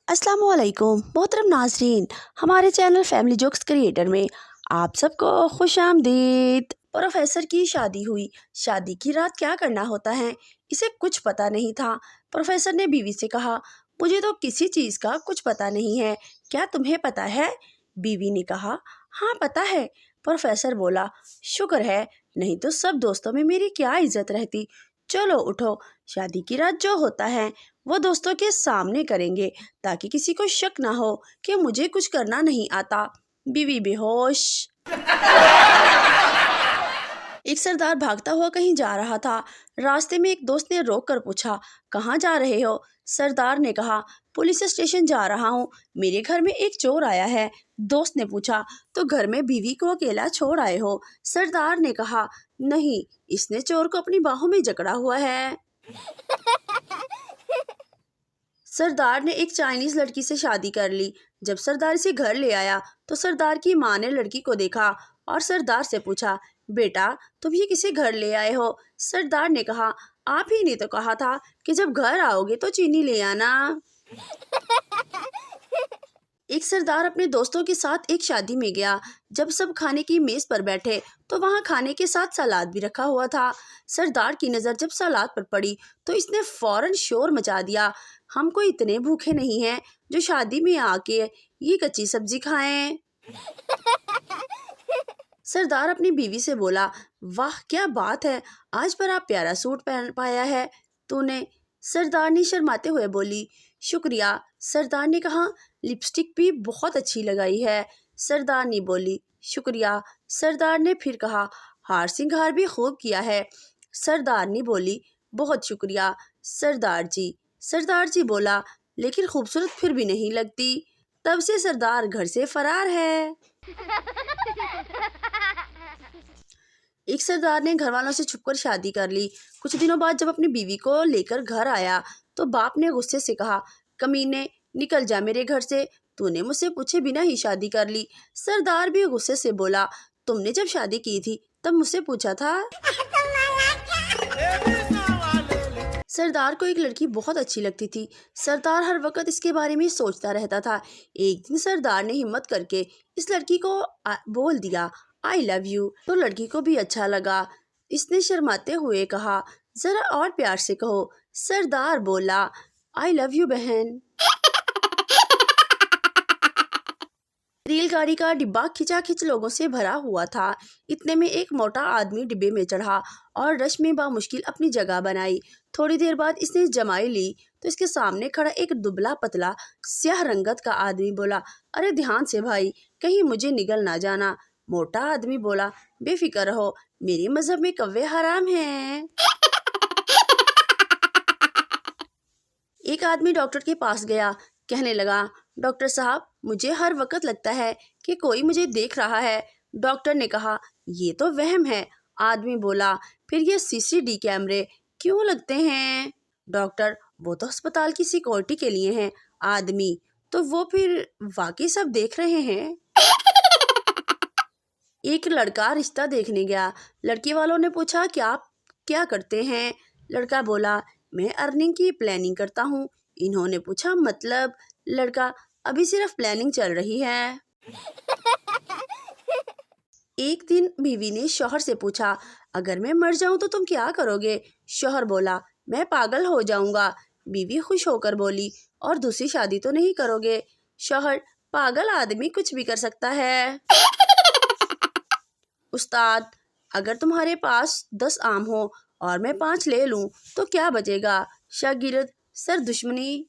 अस्सलाम वालेकुम मोहतरम नाजरीन, हमारे चैनल फैमिली जोक्स क्रिएटर में आप सबको खुश आमदीद। प्रोफेसर की शादी हुई। शादी की रात क्या करना होता है इसे कुछ पता नहीं था। प्रोफेसर ने बीवी से कहा, मुझे तो किसी चीज़ का कुछ पता नहीं है, क्या तुम्हें पता है? बीवी ने कहा, हाँ पता है। प्रोफेसर बोला, शुक्र है, नहीं तो सब दोस्तों में मेरी क्या इज्जत रहती। चलो उठो, शादी की रात जो होता है वो दोस्तों के सामने करेंगे ताकि किसी को शक ना हो कि मुझे कुछ करना नहीं आता। बीवी बेहोश। एक सरदार भागता हुआ कहीं जा रहा था। रास्ते में एक दोस्त ने रोक कर पूछा, कहाँ जा रहे हो? सरदार ने कहा, पुलिस स्टेशन जा रहा हूँ, मेरे घर में एक चोर आया है। दोस्त ने पूछा, तो घर में बीवी को अकेला छोड़ आए हो? सरदार ने कहा, नहीं, इसने चोर को अपनी बाहों में जकड़ा हुआ है। सरदार ने एक चाइनीज लड़की से शादी कर ली। जब सरदार इसे घर ले आया तो सरदार की माँ ने लड़की को देखा और सरदार से पूछा, बेटा तुम ये किसे घर ले आए हो? सरदार ने कहा, आप ही ने तो कहा था कि जब घर आओगे तो चीनी ले आना। एक सरदार अपने दोस्तों के साथ एक शादी में गया। जब सब खाने की मेज पर बैठे तो वहां खाने के साथ सलाद भी रखा हुआ था। सरदार की नज़र जब सलाद पर पड़ी तो इसने फौरन शोर मचा दिया, हम कोई इतने भूखे नहीं हैं जो शादी में आके ये कच्ची सब्जी खाएं। सरदार अपनी बीवी से बोला, वाह क्या बात है, आज बड़ा प्यारा सूट पहन पाया है तूने। सरदार ने शर्माते हुए बोली, शुक्रिया। सरदार ने कहा, लिपस्टिक भी बहुत अच्छी लगाई है। सरदार ने बोली, शुक्रिया। सरदार ने फिर कहा, हार सिंगार भी खूब किया है। सरदार ने बोली, बहुत शुक्रिया सरदार जी। सरदार जी बोला, लेकिन खूबसूरत फिर भी नहीं लगती। तब से सरदार घर से फरार है। एक सरदार ने घर वालों से छुपकर शादी कर ली। कुछ दिनों बाद जब अपनी बीवी को लेकर घर आया तो बाप ने गुस्से से कहा, कमीने निकल जा मेरे घर से, तूने मुझसे पूछे बिना ही शादी कर ली। सरदार भी गुस्से से बोला, तुमने जब शादी की थी तब मुझसे पूछा था। सरदार को एक लड़की बहुत अच्छी लगती थी। सरदार हर वक्त इसके बारे में सोचता रहता था। एक दिन सरदार ने हिम्मत करके इस लड़की को बोल दिया, आई लव यू। तो लड़की को भी अच्छा लगा। इसने शर्माते हुए कहा, जरा और प्यार से कहो। सरदार बोला, आई लव यू बहन। रेलगाड़ी का डिब्बा खिंचाखिंच लोगों से भरा हुआ था। इतने में एक मोटा आदमी डिब्बे में चढ़ा और रश में बामुश्किल अपनी जगह बनाई। थोड़ी देर बाद इसने जमाई ली तो इसके सामने खड़ा एक दुबला पतला स्याह रंगत का आदमी बोला, अरे ध्यान से भाई, कहीं मुझे निगल ना जाना। मोटा आदमी बोला, बेफिक्र रहो, मेरे मजहब में कव्वे हराम हैं। एक आदमी डॉक्टर के पास गया, कहने लगा, डॉक्टर साहब मुझे हर वक्त लगता है कि कोई मुझे देख रहा है। डॉक्टर ने कहा, ये तो वहम है। आदमी बोला, फिर ये सीसीडी कैमरे क्यों लगते हैं? डॉक्टर, वो तो अस्पताल की सिक्योरिटी के लिए हैं। आदमी, तो वो फिर वाकई सब देख रहे हैं। एक लड़का रिश्ता देखने गया। लड़की वालों ने पूछा, क्या करते हैं? लड़का बोला, मैं अर्निंग की प्लानिंग करता हूँ। इन्होंने पूछा, मतलब? लड़का, अभी सिर्फ प्लानिंग चल रही है। एक दिन बीवी ने शौहर से पूछा, अगर मैं मर जाऊं तो तुम क्या करोगे? शौहर बोला, मैं पागल हो जाऊंगा। बीवी खुश होकर बोली, और दूसरी शादी तो नहीं करोगे? शौहर, पागल आदमी कुछ भी कर सकता है। उस्ताद, अगर तुम्हारे पास 10 आम हो और मैं 5 ले लूं तो क्या बचेगा? शागिर्द, सर दुश्मनी।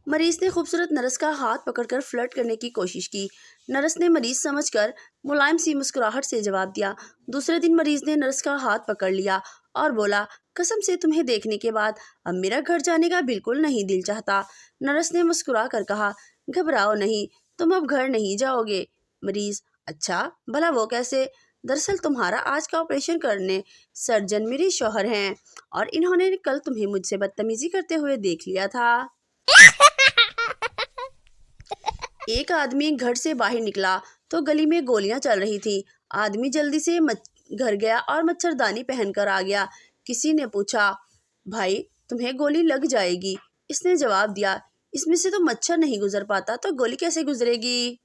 मरीज ने खूबसूरत नर्स का हाथ पकड़कर फ्लर्ट करने की कोशिश की। नर्स ने मरीज समझकर मुलायम सी मुस्कुराहट से जवाब दिया। दूसरे दिन मरीज ने नर्स का हाथ पकड़ लिया और बोला, कसम से तुम्हें देखने के बाद अब मेरा घर जाने का बिल्कुल नहीं दिल चाहता। नर्स ने मुस्कुरा कर कहा, घबराओ नहीं, तुम अब घर नहीं जाओगे। मरीज, अच्छा भला वो कैसे? दरअसल तुम्हारा आज का ऑपरेशन करने सर्जन मेरे शौहर हैं और इन्होंने कल तुम्हें मुझसे बदतमीजी करते हुए देख लिया था। एक आदमी घर से बाहर निकला तो गली में गोलियां चल रही थी। आदमी जल्दी से घर गया और मच्छरदानी पहनकर आ गया। किसी ने पूछा, भाई تمہیں گولی لگ جائے گی۔ اس نے جواب دیا، اس میں سے تو مچھر نہیں گزر پاتا تو گولی کیسے گزرے گی؟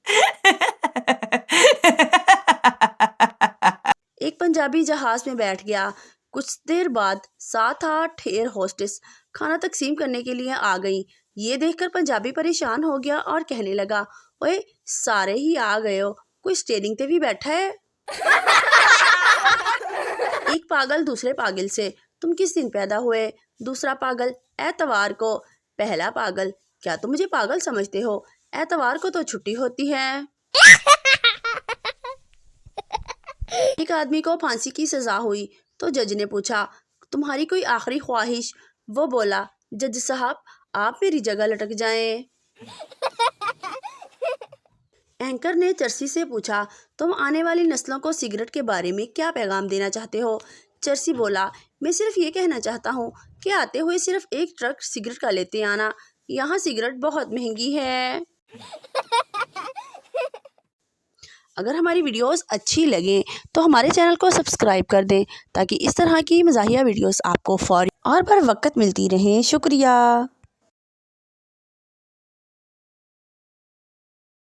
ایک پنجابی جہاز میں بیٹھ گیا۔ کچھ دیر بعد 7-8 ایئر ہوسٹس کھانا تقسیم کرنے کے لیے آ گئیں۔ یہ دیکھ کر پنجابی پریشان ہو گیا اور کہنے لگا، اوئے سارے ہی آ گئے ہو، کوئی اسٹیئرنگ تے بھی بیٹھا ہے؟ ایک پاگل دوسرے پاگل سے، تم کس دن پیدا ہوئے؟ دوسرا پاگل، اتوار کو۔ پہلا پاگل، کیا تم مجھے پاگل سمجھتے ہو؟ اتوار کو تو چھٹی ہوتی ہے۔ ایک آدمی کو پھانسی کی سزا ہوئی تو جج نے پوچھا، تمہاری کوئی آخری خواہش؟ وہ بولا، جج صاحب آپ میری جگہ لٹک جائیں۔ اینکر نے چرسی سے پوچھا، تم آنے والی نسلوں کو سگریٹ کے بارے میں کیا پیغام دینا چاہتے ہو؟ چرسی بولا، میں صرف یہ کہنا چاہتا ہوں کہ آتے ہوئے صرف ایک ٹرک سگریٹ کا لیتے آنا، یہاں سگریٹ بہت مہنگی ہے۔ اگر ہماری ویڈیوز اچھی لگیں تو ہمارے چینل کو سبسکرائب کر دیں تاکہ اس طرح کی مزاحیہ ویڈیوز آپ کو فوری اور بر وقت ملتی رہیں۔ شکریہ۔